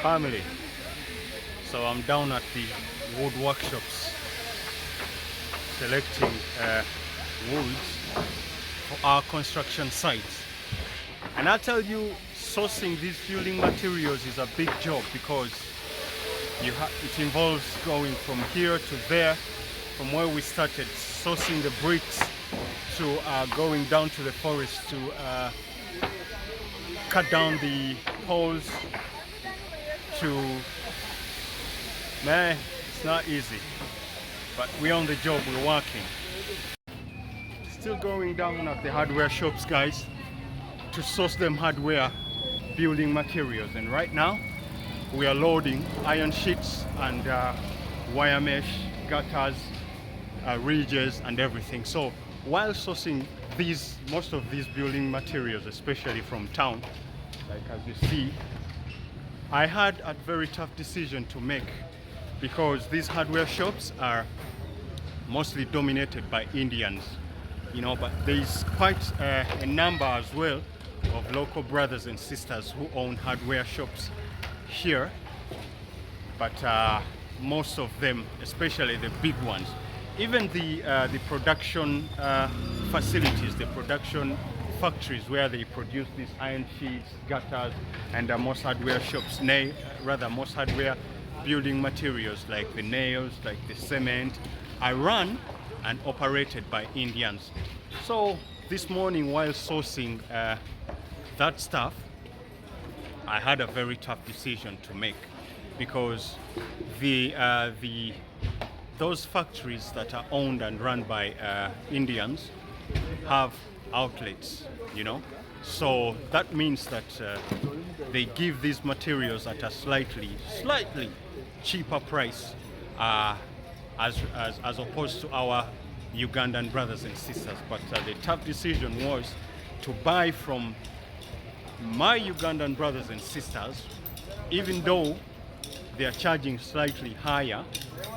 family. So I'm down at the wood workshops selecting woods for our construction sites. And I tell you, sourcing these building materials is a big job because it involves going from here to there, from where we started, sourcing the bricks to going down to the forest to cut down the poles man, it's not easy, but we're on the job, we're working. Still going down at the hardware shops, guys, to source them hardware building materials. And right now we are loading iron sheets and wire mesh, gutters, ridges and everything. So while sourcing most of these building materials, especially from town, like as you see, I had a very tough decision to make because these hardware shops are mostly dominated by Indians, but there is quite a number as well of local brothers and sisters who own hardware shops here, but most of them, especially the big ones, even the production facilities, the production factories where they produce these iron sheets, gutters, and most hardware shops, most hardware building materials like the nails, like the cement, are run and operated by Indians. So this morning, while sourcing that stuff, I had a very tough decision to make because those factories that are owned and run by Indians have outlets, so that means that they give these materials at a slightly cheaper price as opposed to our Ugandan brothers and sisters. But the tough decision was to buy from my Ugandan brothers and sisters, even though they are charging slightly higher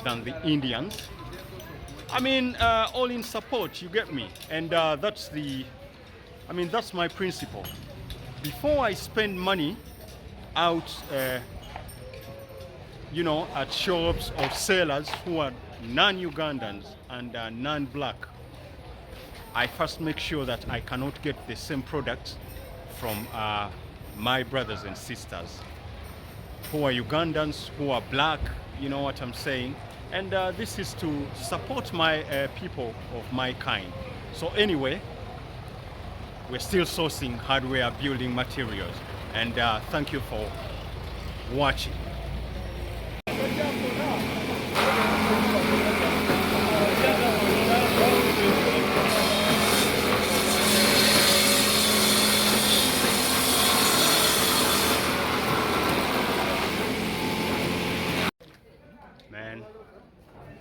than the Indians. I mean, all in support, you get me? And that's my principle. Before I spend money out, at shops or sellers who are non-Ugandans and non-black, I first make sure that I cannot get the same products from my brothers and sisters who are Ugandans, who are black, you know what I'm saying? And this is to support my people of my kind. So anyway, we're still sourcing hardware building materials. And thank you for watching.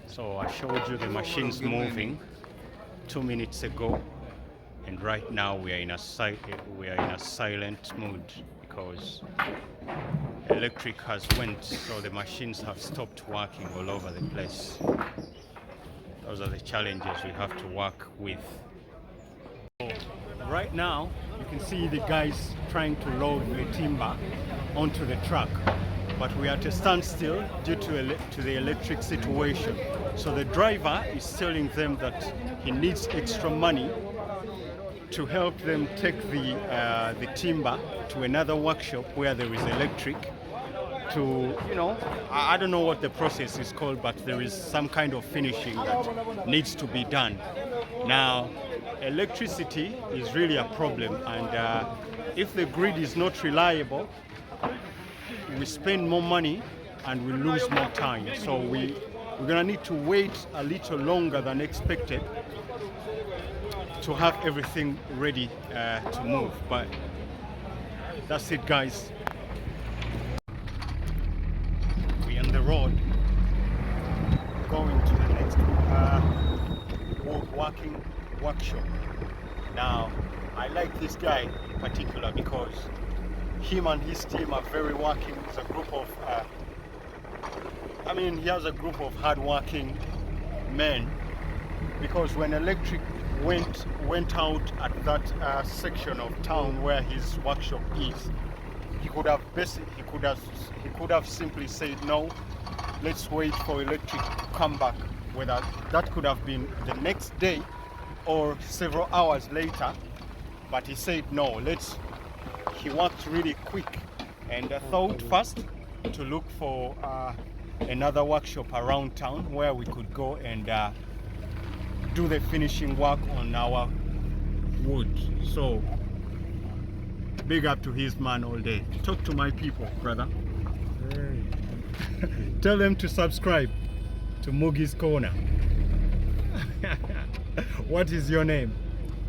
So I showed you the machines moving 2 minutes ago, and right now we are in a silent mood because electric has went, so the machines have stopped working all over the place. Those are the challenges we have to work with. So right now you can see the guys trying to load the timber onto the truck, but we are at a standstill due to the electric situation. So the driver is telling them that he needs extra money to help them take the timber to another workshop where there is electric to, I don't know what the process is called, but there is some kind of finishing that needs to be done. Now, electricity is really a problem, and if the grid is not reliable, we spend more money and we lose more time. So we're gonna need to wait a little longer than expected to have everything ready to move. But that's it, guys. We're on the road going to the next working workshop. Now, I like this guy in particular because him and his team are very working. It's a group of, he has a group of hard-working men, because when electric went out at that section of town where his workshop is, he could have simply said no, let's wait for electric to come back, whether that could have been the next day or several hours later. But he said no, he worked really quick and thought first to look for another workshop around town where we could go and do the finishing work on our wood. So big up to his man all day. Talk to my people, brother. Tell them to subscribe to Mugi's Corner. What is your name?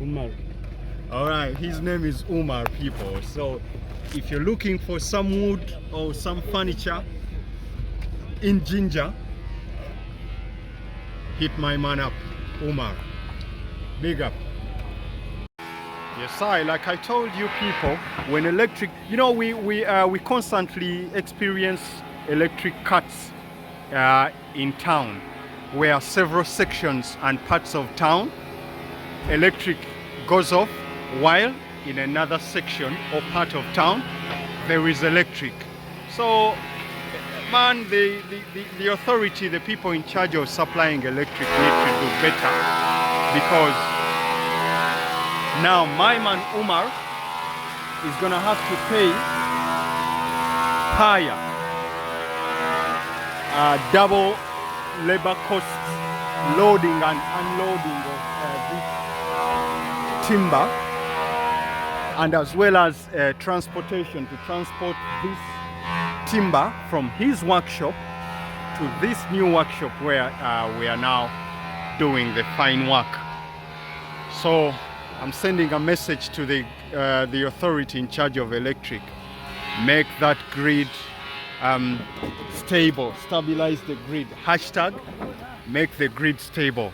Umar. All right, his name is Umar, people. So if you're looking for some wood or some furniture in Jinja, hit my man up, Umar. Big up. Yes, like I told you people, when electric, you know, we constantly experience electric cuts in town, where several sections and parts of town electric goes off, while in another section or part of town there is electric. So man, the authority, the people in charge of supplying electric need to do better, because now my man Umar is gonna have to pay higher double labor costs, loading and unloading of this timber, and as well as transportation to transport this timber from his workshop to this new workshop where we are now doing the fine work. So I'm sending a message to the authority in charge of electric. Make that grid stable, stabilize the grid. Hashtag make the grid stable.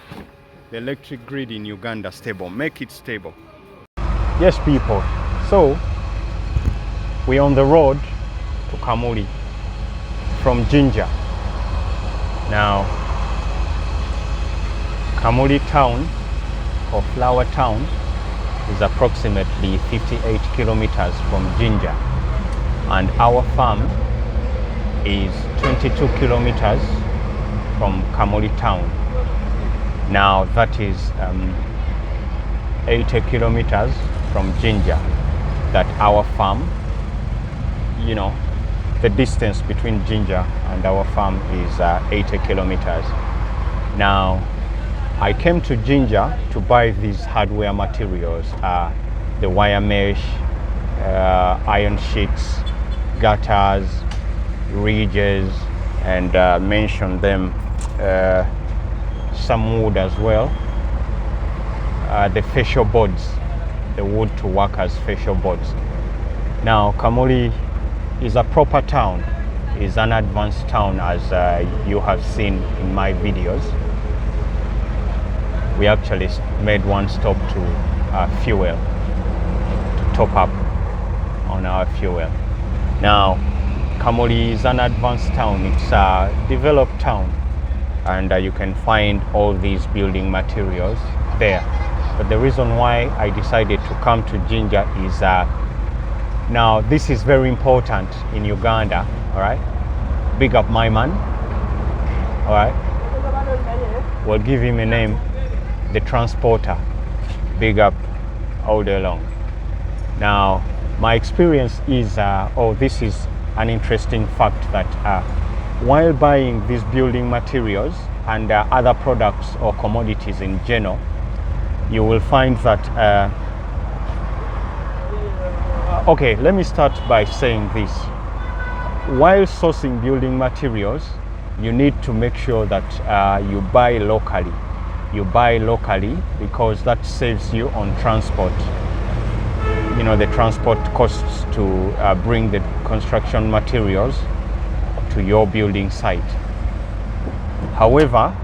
The electric grid in Uganda stable. Make it stable. Yes, people. So we're on the road to Kamuli from Jinja. Now, Kamuli town or Flower Town is approximately 58 kilometers from Jinja, and our farm is 22 kilometers from Kamuli town. Now that is 80 kilometers from Jinja, that our farm, you know, the distance between Jinja and our farm is 80 kilometers. Now, I came to Jinja to buy these hardware materials, the wire mesh, iron sheets, gutters, ridges, and mention them, some wood as well, the fascia boards, the wood to work as fascia boards. Now, Kamuli is a proper town, is an advanced town, as you have seen in my videos. We actually made one stop to fuel, to top up on our fuel. Now, Kamuli is an advanced town, it's a developed town, and you can find all these building materials there. But the reason why I decided to come to Jinja is now this is very important in Uganda, all right? Big up my man, all right? We'll give him a name, the transporter. Big up all day long. Now, my experience is, this is an interesting fact, that while buying these building materials and other products or commodities in general, you will find that okay, let me start by saying this. While sourcing building materials, you need to make sure that you buy locally. You buy locally because that saves you on transport. You know, the transport costs to bring the construction materials to your building site. However,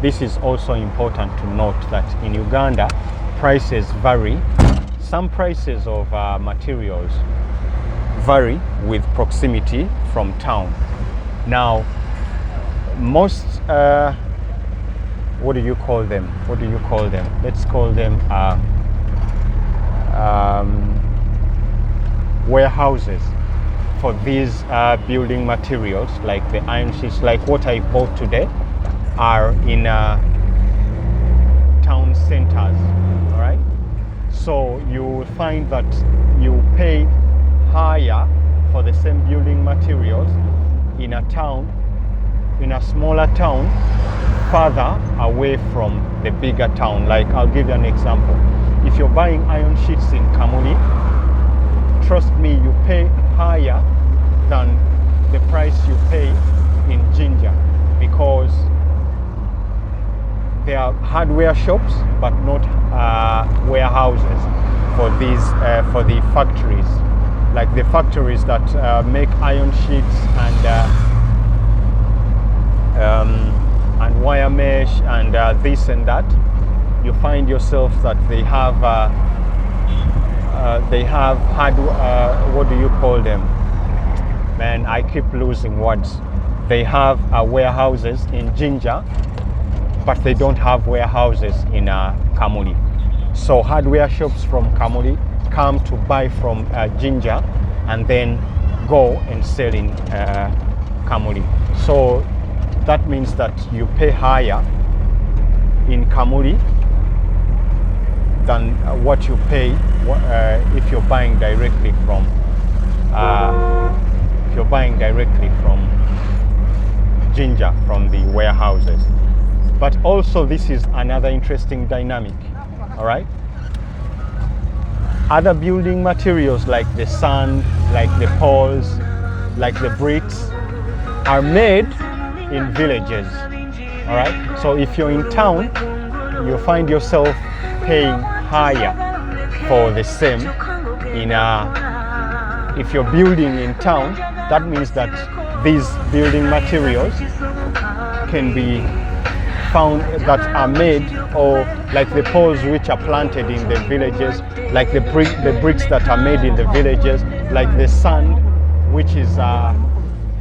this is also important to note that in Uganda, prices vary. Some prices of materials vary with proximity from town. Now, most, what do you call them? What do you call them? Let's call them warehouses. for these building materials, like the iron sheets, like what I bought today, are in town centers. All right, so you will find that you pay higher for the same building materials in a town, in a smaller town, further away from the bigger town. Like, I'll give you an example. If you're buying iron sheets in Kamuli, trust me, you pay higher than the price you pay in Jinja, because they are hardware shops but not warehouses for these for the factories, like the factories that make iron sheets and wire mesh and this and that. You find yourself that they have what do you call them? Man, I keep losing words. They have warehouses in Jinja, but they don't have warehouses in Kamuli. So hardware shops from Kamuli come to buy from Jinja and then go and sell in Kamuli. So that means that you pay higher in Kamuli than what you pay if you're buying directly from Jinja, from the warehouses. But also, this is another interesting dynamic. All right, other building materials like the sand, like the poles, like the bricks, are made in villages. All right, so if you're in town, you find yourself paying higher for the same in if you're building in town. That means that these building materials can be found that are made, or like the poles which are planted in the villages, like the bricks that are made in the villages, like the sand which is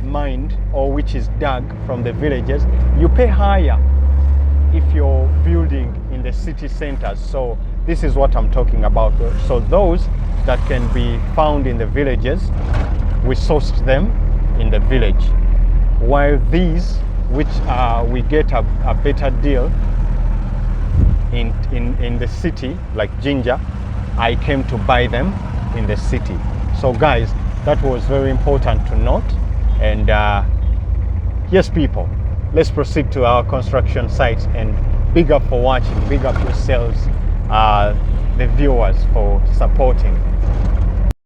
mined or which is dug from the villages. You pay higher if you're building in the city centers. So this is what I'm talking about. So those that can be found in the villages, we sourced them in the village, while these which we get a better deal in the city, like Jinja, I came to buy them in the city. So guys, that was very important to note. And yes, people, let's proceed to our construction sites. And big up for watching, big up yourselves, the viewers, for supporting.